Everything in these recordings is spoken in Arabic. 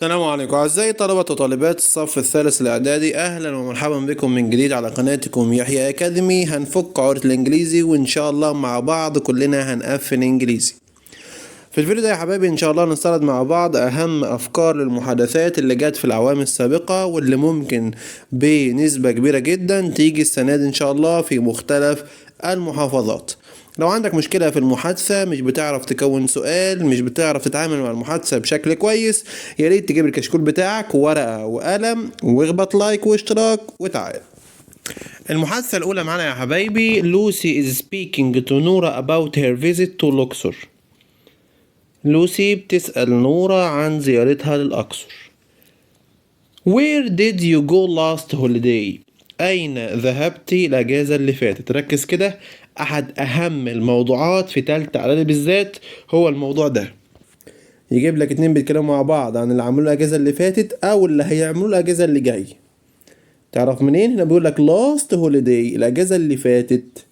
السلام عليكم أعزائي طلبة وطالبات الصف الثالث الإعدادي، أهلا ومرحبا بكم من جديد على قناتكم يحيى أكاديمي. هنفك عقدة الإنجليزي وإن شاء الله مع بعض كلنا هنقفل إنجليزي. في الفيديو ده يا حبايبي إن شاء الله نستعرض مع بعض أهم أفكار للمحادثات اللي جت في الأعوام السابقة واللي ممكن بنسبة كبيرة جدا تيجي السنة دي إن شاء الله في مختلف المحافظات. لو عندك مشكلة في المحادثة، مش بتعرف تكون سؤال، مش بتعرف تتعامل مع المحادثة بشكل كويس، يا ريت تجيب الكشكول بتاعك وورقة وقلم واخبط لايك واشتراك وتعال. المحادثة الأولى معانا يا حبايبي. لوسي is speaking to نورا about her visit to الأقصر. لوسي بتسأل نورا عن زيارتها للأقصر. Where did you go last holiday؟ أين ذهبت الأجازة اللي فاتت؟ ركز كده، أحد أهم الموضوعات في تالتة إعدادي بالذات هو الموضوع ده. يجيب لك اتنين بيتكلموا مع بعض عن اللي عملوه الأجازة اللي فاتت أو اللي هيعملوه الأجازة اللي جاي. تعرف منين؟ هنا بيقول لك last holiday الأجازة اللي فاتت،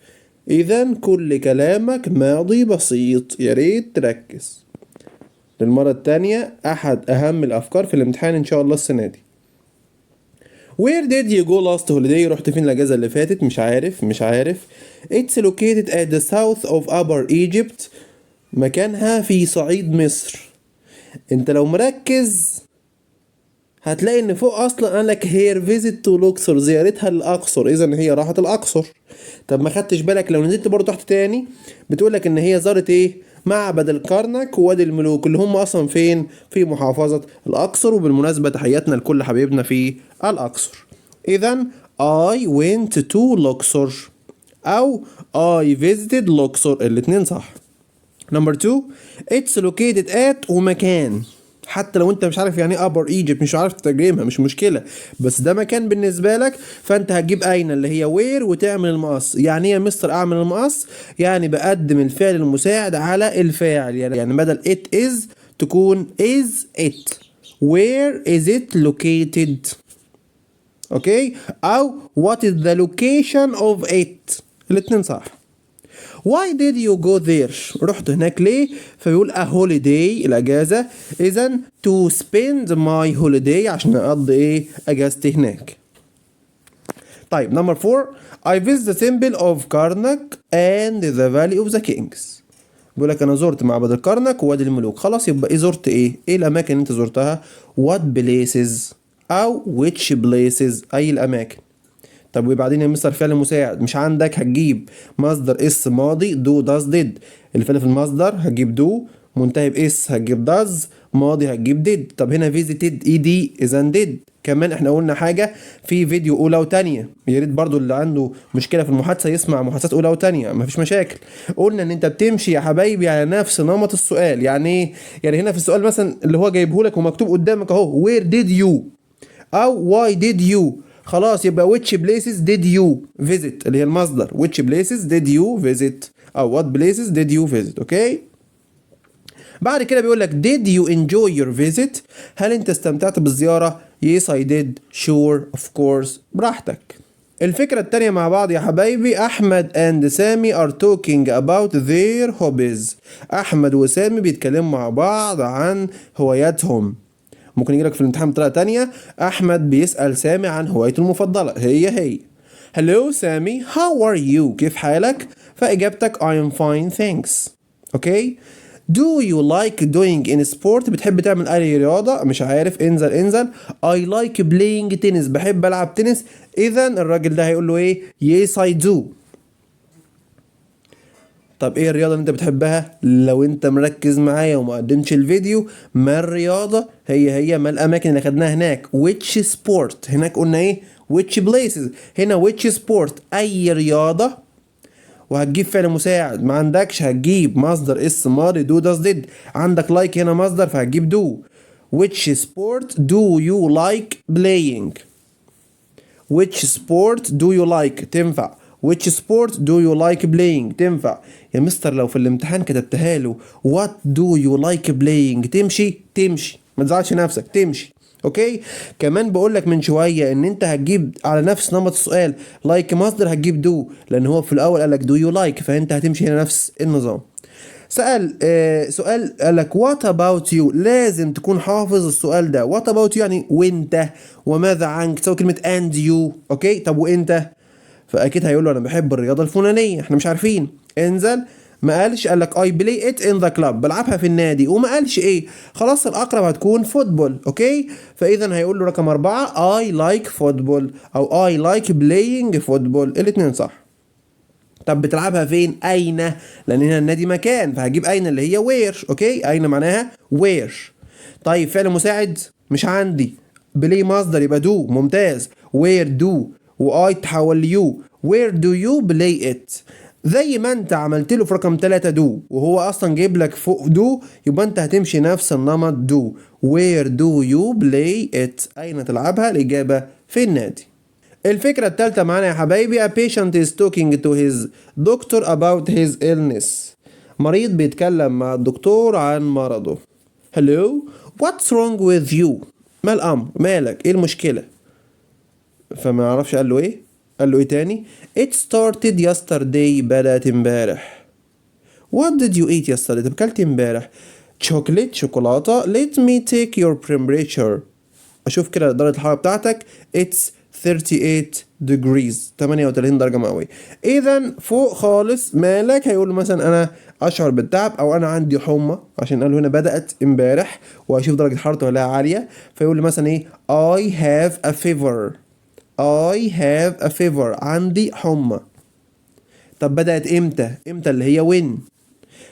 إذا كل كلامك ماضي بسيط، يا ريت تركز. للمرة التانية، أحد أهم الأفكار في الامتحان إن شاء الله السنة دي. Where did you go last holiday؟ رحت فين الأجازة اللي فاتت؟ مش عارف. It's located at the south of Upper Egypt. مكانها في صعيد مصر. انت لو مركز هتلاقي ان فوق اصلا قالك here visit to الأقصر، زيارتها للأقصر، اذا هي راحت الأقصر. طب ما خدتش بالك لو نزلت برضه تحت تاني بتقولك ان هي زارت ايه؟ معبد الكرنك ووادي الملوك اللي هم اصلا فين؟ في محافظة الأقصر. وبالمناسبة تحياتنا لكل حبايبنا في الأقصر. اذا I went to الأقصر او I visited الأقصر، الاتنين صح. نمبر 2 it's located at ومكان. حتى لو انت مش عارف يعني ايه upper Egypt، مش عارف تترجمها، مش مشكلة، بس ده مكان بالنسبة لك، فانت هتجيب اين اللي هي where وتعمل المقص. يعني ايه يا مستر اعمل المقص؟ يعني بقدم الفعل المساعد على الفاعل، يعني بدل it is تكون is it. where is it located؟ اوكي، او what is the location of it، الاتنين صح. Why did you go there؟ رحت هناك ليه؟ فبيقول a holiday الأجازة، إذا to spend my holiday عشان أقضي إيه؟ أجازتي هناك. طيب نمبر 4 I visit the temple of Karnak and the valley of the kings. بيقول لك أنا زرت معبد الكرنك ووادي الملوك. خلاص، يبقى إيه زرت إيه؟ إيه الأماكن اللي أنت زرتها؟ what places أو which places، أي الأماكن. طب وبعدين يا مستر فعل مساعد مش عندك، هتجيب مصدر اس ماضي دو داز ديد. الفعل في المصدر هتجيب دو، منتهي باس هتجيب داز، ماضي هتجيب ديد. طب هنا فيزيتد اي دي اذا ديد. كمان احنا قلنا حاجه في فيديو اولى وتانية، يا ريت برضو اللي عنده مشكله في المحادثه يسمع محادثات اولى وتانية، مفيش مشاكل. قلنا ان انت بتمشي يا حبايبي على نفس نمط السؤال. يعني ايه؟ يعني هنا في السؤال مثلا اللي هو جايبه لك ومكتوب قدامك اهو وير ديد يو او واي ديد يو، خلاص يبقى which places did you visit اللي هي المصدر. which places did you visit او what places did you visit. اوكي، بعد كده بيقول لك did you enjoy your visit؟ هل انت استمتعت بالزيارة؟ yes I did sure of course، براحتك. الفكرة التانية مع بعض يا حبايبي. أحمد and سامي are talking about their hobbies. أحمد وسامي بيتكلموا مع بعض عن هواياتهم. ممكن يجيلك في الامتحان بطريقة تانية، أحمد بيسأل سامي عن هوايته المفضلة، هي Hello سامي how are you؟ كيف حالك؟ فإجابتك I am fine thanks. أوكي، Do you like doing in sport؟ بتحب تعمل أي رياضة؟ مش عارف، انزل. I like playing tennis، بحب ألعب تنس. إذا الراجل ده هيقول له إيه؟ Yes I do. طب ايه الرياضة اللي انت بتحبها؟ لو انت مركز معايا وما قدمتش الفيديو، ما الرياضة هي ما الاماكن اللي خدناها هناك؟ which sport، هناك قلنا ايه؟ which places، هنا which sport، اي رياضة. وهتجيب فعل مساعد، ما عندكش هتجيب مصدر اس ماضي دو داز ديد. عندك لايك هنا مصدر فهتجيب دو. which sport do you like playing؟ which sport do you like تنفع، which sport do you like playing تنفع. يا مستر لو في الامتحان كتبتها له what do you like playing تمشي، ما تزعلش نفسك، تمشي. اوكي، كمان بقول لك من شويه ان انت هتجيب على نفس نمط السؤال like مصدر هتجيب do، لان هو في الاول قال لك do you like، فانت هتمشي هنا نفس النظام. سأل سؤال قال لك what about you، لازم تكون حافظ السؤال ده. what about you يعني وانت، وماذا عنك، تساوي كلمة and you. اوكي، طب وانت؟ فاكيد هيقول له انا بحب الرياضة الفلانية، احنا مش عارفين. انزل، ما قالش، قال لك I play it in the club، بلعبها في النادي، وما قالش ايه. خلاص الأقرب هتكون فوتبول. اوكي، فإذا هيقول له رقم 4 I like football أو I like playing football، الاتنين صح. طب بتلعبها فين؟ أين؟ لأن هنا النادي مكان، فهجيب أين اللي هي وير. اوكي، أين معناها وير. طيب فعل مساعد مش عندي، بلاي مصدر يبقى دو، ممتاز. وير دو، واي تحول ليو، وير دو يو بلاي ات. زي ما انت عملت له في رقم 3 دو، وهو اصلا جايب لك فوق دو، يبقى انت هتمشي نفس النمط دو. وير دو يو بلاي ات، اين تلعبها؟ الاجابه في النادي. الفكرة التالتة معانا يا حبايبي. A patient is talking to his doctor about his illness. مريض بيتكلم مع الدكتور عن مرضه. Hello, what's wrong with you؟ ما الأمر؟ مالك؟ إيه المشكلة؟ فما يعرفش قال له إيه؟ قال له إيه تاني؟ It started yesterday، بدأت امبارح. What did you eat yesterday؟ طب أكلت امبارح chocolate، شوكولاتة. Let me take your temperature، أشوف كده درجة الحرارة بتاعتك. It's 38 degrees، 38 درجة مئوية. إذا فوق خالص مالك، هيقول له مثلا أنا أشعر بالتعب أو أنا عندي حمى، عشان قال له هنا بدأت امبارح، وهشوف درجة حرارته ولا عالية، فيقول لي مثلا إيه I have a fever. I have a fever، عندي حمى. طب بدأت إمتى؟ إمتى اللي هي when.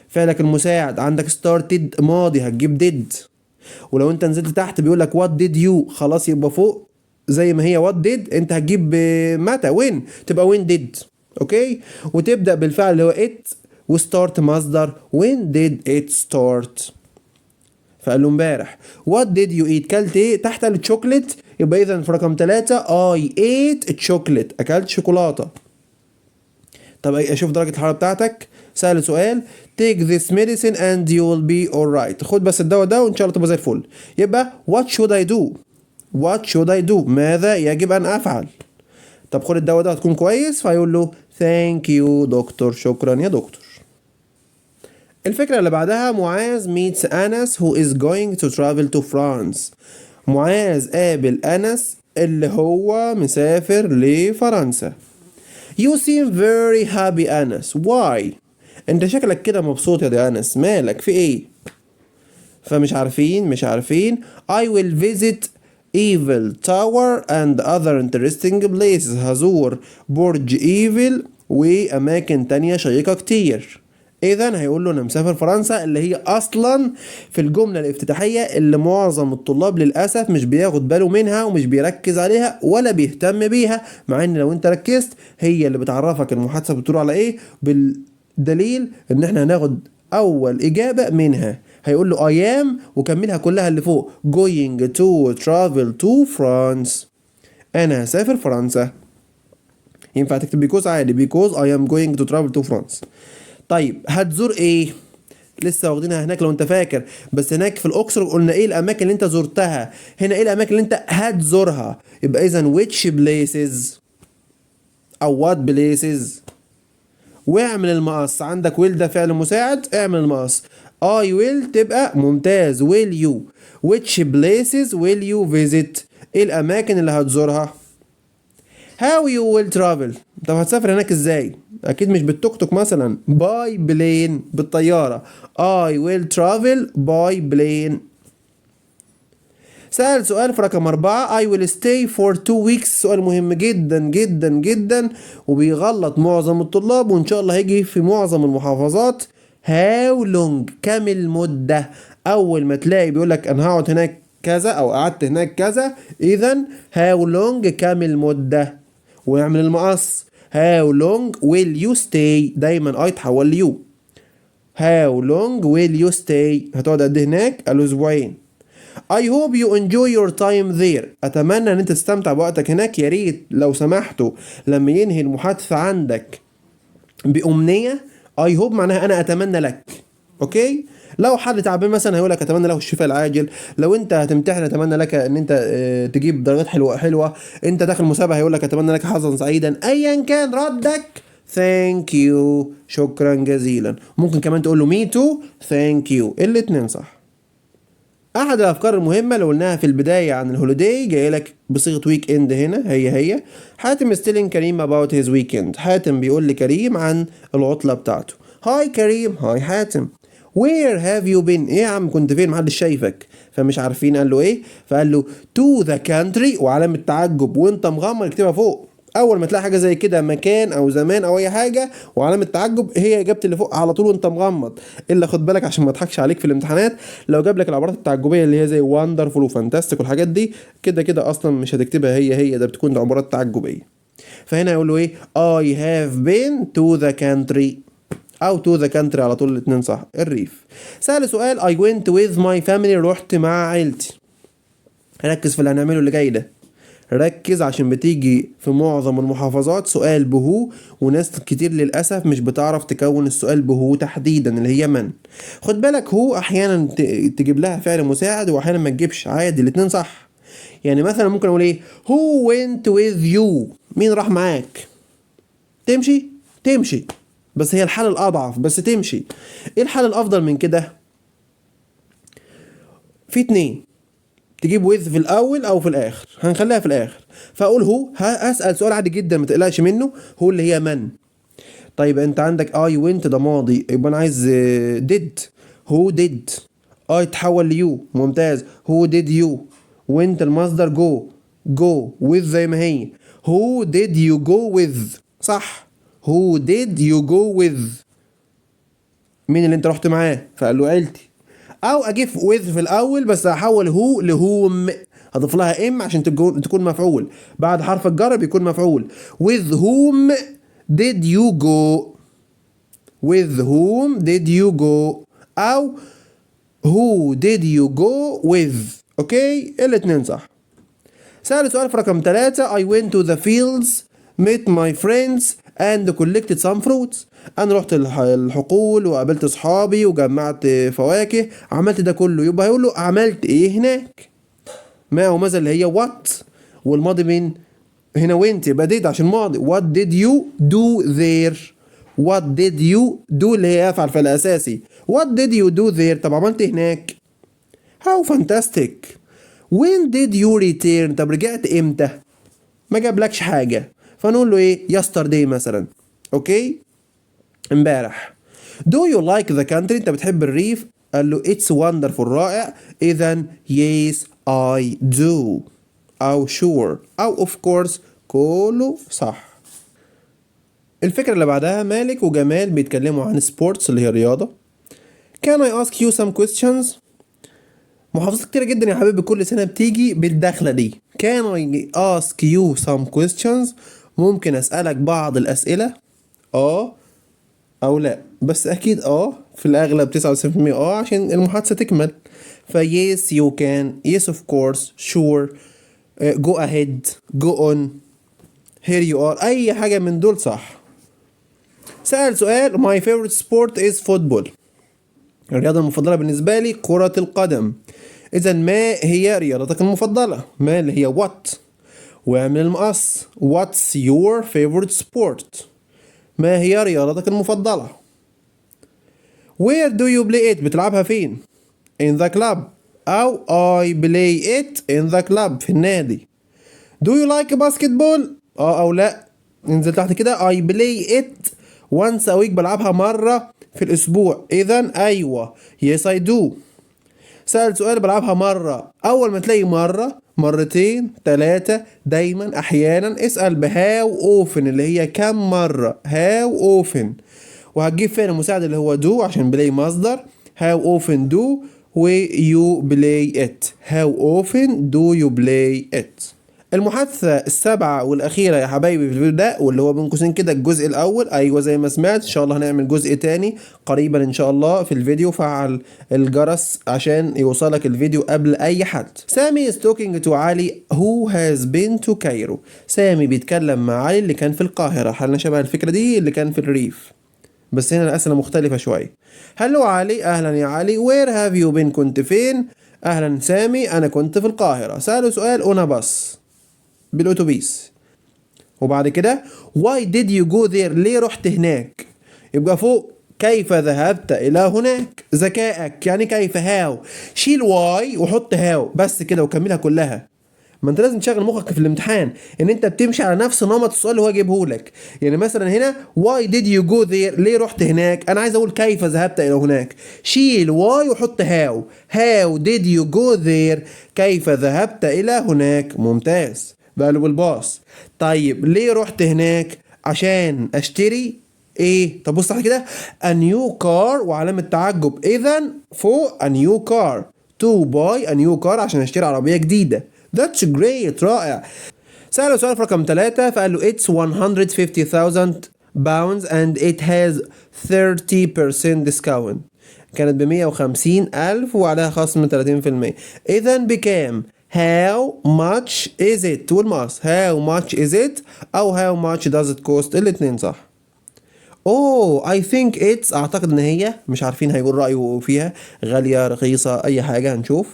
فعلك المساعد عندك started ماضي، هتجيب did. ولو انت نزلت تحت بيقول لك what did you، خلاص يبقى فوق زي ما هي what did، انت هتجيب متى when، تبقى when did. اوكي، وتبدأ بالفعل اللي هو it، وستارت مصدر when did it start. فقال له امبارح what did you eat، كلت ايه؟ تحت الشوكليت، يبقى اذا في رقم 3 I ate chocolate، اكلت شوكولاتة. طب اشوف درجة الحرارة بتاعتك، سهل سؤال. take this medicine and you will be alright، خد بس الدواء ده وان شاء الله تبقى زي الفل. يبقى what should I do؟ what should I do، ماذا يجب ان افعل؟ طب خد الدواء ده هتكون كويس، فهيقول له thank you دكتور، شكرا يا دكتور. الفكرة اللي بعدها معاذ meets أنس who is going to travel to France. معاذ قابل أنس اللي هو مسافر لفرنسا. You seem very happy أنس. Why؟ انت شكلك كده مبسوط يا أنس، مالك في ايه؟ فمش عارفين. I will visit Eiffel Tower and other interesting places، هزور برج ايفل واماكن تانية شيقة كتير. اذا هيقول له انا مسافر فرنسا، اللي هي اصلا في الجملة الافتتاحية اللي معظم الطلاب للاسف مش بياخد باله منها ومش بيركز عليها ولا بيهتم بيها، مع ان لو انت ركزت هي اللي بتعرفك المحادثة بتدور على ايه، بالدليل ان احنا هناخد اول اجابة منها. هيقول له I am وكملها كلها اللي فوق going to travel to France، انا هسافر فرنسا. ينفع تكتب because عادي because I am going to travel to France. طيب هتزور ايه؟ لسه واخدينها هناك لو انت فاكر، بس هناك في الاقصر قلنا ايه الاماكن اللي انت زرتها، هنا ايه الاماكن اللي انت هتزورها. يبقى اذا which places او what places. واعمل المقص، عندك will ده فعل مساعد، اعمل المقص. I will تبقى ممتاز will you. which places will you visit، ايه الاماكن اللي هتزورها. how you will travel، طب هتسافر هناك ازاي؟ اكيد مش بالتوك توك مثلا، by plane بالطيارة. I will travel by plane. سأل سؤال في رقم 4 I will stay for 2 weeks، سؤال مهم جدا جدا جدا وبيغلط معظم الطلاب، وإن شاء الله هيجي في معظم المحافظات. how long، كم المدة. أول ما تلاقي بيقولك أنا هقعد هناك كذا أو قعدت هناك كذا، إذا how long كم المدة، ويعمل المقص. how long will you stay، دايما I تحول ليو. how long will you stay، هتقعد قد هناك؟ قالوا أسبوعين. I hope you enjoy your time there، أتمنى أن أنت تستمتع بوقتك هناك. يا ريت لو سمحتوا لما ينهي المحادثة عندك بأمنية I hope معناها أنا أتمنى لك. أوكي، لو حد تعبان مثلا هيقول لك أتمنى له الشفاء العاجل. لو أنت هتمتحن أتمنى لك أن أنت تجيب درجات حلوة. أنت داخل مسابقة هيقول لك أتمنى لك حظا سعيدا. أيا كان ردك thank you شكرا جزيلا. ممكن كمان تقول له me too thank you، الاتنين صح. احد الافكار المهمه اللي قلناها في البدايه عن الهوليداي جاي لك بصيغه ويك اند هنا، هي حاتم is telling كريم about his weekend. حاتم بيقول لكريم عن العطله بتاعته. هاي كريم، هاي حاتم. where have you been؟ ايه يا عم كنت فين، محدش شايفك. فمش عارفين قال له ايه، فقال له to the country وعلامه تعجب وانت مغمض اكتبها فوق. اول ما تلاقي حاجه زي كده مكان او زمان او اي حاجه وعلامه تعجب هي اجابه اللي فوق على طول وانت مغمض. الا خد بالك عشان ما اضحكش عليك في الامتحانات، لو جاب لك العبارات التعجبيه اللي هي زي وندرفول وفانتاستيك والحاجات دي كده كده اصلا مش هتكتبها، هي ده بتكون عبارات تعجبيه. فهنا يقول له ايه I have been to the country او to the country على طول، الاتنين صح. الريف. سأل سؤال I went with my family، رحت مع عيلتي. ركز في اللي هنعمله اللي جاي ده، ركز عشان بتيجي في معظم المحافظات سؤال بهو، وناس كتير للأسف مش بتعرف تكون السؤال بهو تحديدا اللي هي من. خد بالك هو أحيانا تجيب لها فعل مساعد وأحيانا ما تجيبش، عادي الاتنين صح. يعني مثلا ممكن أقول إيه who went with you، مين راح معاك. تمشي بس هي الحالة الأضعف بس تمشي. إيه الحالة الأفضل من كده؟ في اتنين، تجيب with في الاول او في الاخر، هنخليها في الاخر. فاقول هو، هسأل سؤال عادي جدا ما تقلقش منه، هو اللي هي من. طيب انت عندك I went ده ماضي، يبقى انا عايز did. who did. I تحول ليو، ممتاز. who did you. went المصدر go with زي ما هي. who did you go with، صح. who did you go with، مين اللي انت رحت معاه، فقال له عيلتي. او اجيب with في الاول بس هحول هو لهوم، هضيف لها ام عشان تكون مفعول، بعد حرف الجر بيكون مفعول. with whom did you go. with whom did you go او who did you go with. اوكي الاتنين صح. سأل سؤال في رقم 3 I went to the fields met my friends and collected some fruits. انا رحت الحقول وقابلت اصحابي وجمعت فواكه، عملت ده كله. يبقى هيقول له عملت ايه هناك. ما وماذا اللي هي what، والماضي من هنا وينت يبقى did عشان ماضي. what did you do there. what did you do اللي هي يفعل فعل اساسي. what did you do there، طب عملت إيه هناك. how fantastic. when did you return، طب رجعت امتى. ما جابلكش حاجة فنقول له ايه yesterday مثلا. اوكي امبارح. do you like the country، انت بتحب الريف. قال له it's wonderful رائع. اذا yes I do او sure او of course كله صح. الفكرة اللي بعدها مالك وجمال بيتكلموا عن sports اللي هي رياضة. can I ask you some questions. محافظات كتيرة جدا يا حبيبي كل سنة بتيجي بالدخلة دي. can I ask you some questions، ممكن أسألك بعض الأسئلة أو لا، بس أكيد في الأغلب 99% عشان المحادثة تكمل. yes you can yes of course sure go ahead go on here you are، أي حاجة من دول صح. سأل سؤال my favorite sport is football، الرياضة المفضلة بالنسبة لي كرة القدم. إذا ما هي رياضتك المفضلة، ما اللي هي what، واعمل المقص what's your favorite sport، ما هي رياضتك المفضلة. where do you play it، بتلعبها فين. in the club أو I play it in the club، في النادي. do you like basketball أو لا. انزل تحت كده I play it once a week، بلعبها مرة في الأسبوع. إذا أيوة yes I do. سأل سؤال بلعبها مرة، أول ما تلاقي مرة مرتين 3 دايما أحيانا اسأل بهاو أوفن اللي هي كم مرة، هاو أوفن. وهتجيب فين المساعد اللي هو do عشان بلاي مصدر. how often do you play it، how often do you play it. المحادثة السابعة والأخيرة يا حبايبي في الفيديو ده، واللي هو بين قوسين كده الجزء الأول. أيوة زي ما سمعت إن شاء الله هنعمل جزء تاني قريبا إن شاء الله. في الفيديو فعل الجرس عشان يوصلك الفيديو قبل أي حد. سامي is talking to علي who has been to Cairo. سامي بيتكلم مع علي اللي كان في القاهرة. حالنا شبه الفكرة دي اللي كان في الريف، بس هنا الأسئلة مختلفة شوية. هلو علي، أهلا يا علي. where have you been، كنت فين. أهلا سامي، أنا كنت في القاهرة. سأله سؤال أنا بس بالأتوبيس. وبعد كده why did you go there، ليه رحت هناك. يبقى فوق كيف ذهبت إلى هناك، ذكائك يعني كيف هاو، شيل واي وحط هاو بس كده وكملها كلها. ما انت لازم تشغل مخك في الامتحان ان انت بتمشي على نفس نمط السؤال اللي هو جايبه لك. يعني مثلا هنا why did you go there، ليه رحت هناك، انا عايز اقول كيف ذهبت الى هناك، شيل واي وحط هاو. how did you go there، كيف ذهبت الى هناك. ممتاز بقى له بالباص. طيب ليه رحت هناك، عشان اشتري ايه. طب بص على كده a new car وعلامة تعجب، اذا فوق a new car to buy a new car عشان اشتري عربية جديدة. That's great، رائع. سأله سؤال في رقم 3 فقال له it's 150,000 pounds and it has 30% discount. كانت ب150,000 وعليها خصم 30%. إذا بكام؟ how much is it والماس how much is it أو how much does it cost، الاتنين صح. I think it's، اعتقد ان هي، مش عارفين هيقول رأيه فيها غالية رخيصة اي حاجة هنشوف.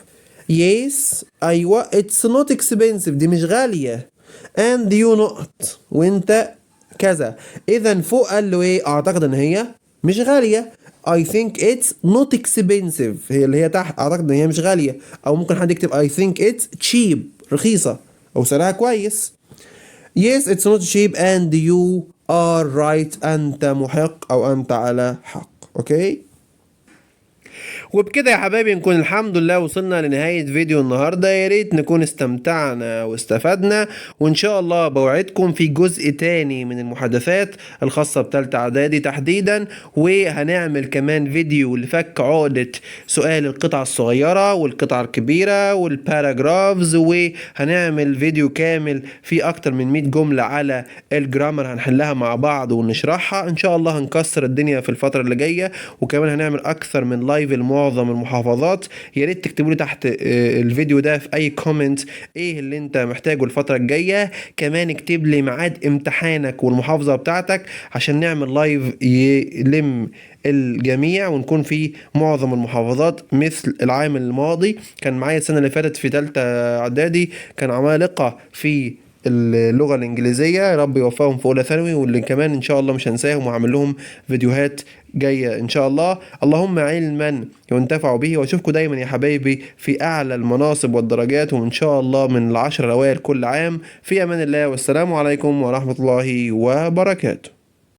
yes ايوه it's not expensive، دي مش غالية and you not وانت كذا. اذا فوق قال له ايه، اعتقد ان هي مش غالية. I think it's not expensive، هي اللي هي تحت، اعتقد ان هي مش غالية. او ممكن حد يكتب I think it's cheap، رخيصة او سعرها كويس. Yes it's not cheap and you are right، أنت محق أو أنت على حق. أوكي. وبكده يا حبايبي نكون الحمد لله وصلنا لنهاية فيديو النهاردة. يا ريت نكون استمتعنا واستفدنا، وإن شاء الله بوعدكم في جزء تاني من المحادثات الخاصة بتالتة إعدادي تحديدا، وهنعمل كمان فيديو لفك عقدة سؤال القطعة الصغيرة والقطعة الكبيرة والباراجرافز، وهنعمل فيديو كامل فيه أكتر من 100 جملة على الجرامر هنحلها مع بعض ونشرحها. إن شاء الله هنكسر الدنيا في الفترة اللي جاية، وكمان هنعمل أكثر من لايف معظم المحافظات. يا ريت تكتبوا لي تحت الفيديو ده في اي كومنت ايه اللي انت محتاجه الفتره الجايه. كمان اكتب لي ميعاد امتحانك والمحافظه بتاعتك عشان نعمل لايف يلم الجميع ونكون في معظم المحافظات. مثل العام الماضي كان معايا السنه اللي فاتت في ثالثه اعدادي كان عمالقه في اللغة الإنجليزية، يا رب يوفقهم في أولى ثانوي، واللي كمان إن شاء الله مش هنساهم وهعمل لهم فيديوهات جاية إن شاء الله. اللهم علما ينتفع به، وأشوفكم دايما يا حبايبي في أعلى المناصب والدرجات، وإن شاء الله من ال10 الأوائل كل عام. في أمان الله، والسلام عليكم ورحمة الله وبركاته.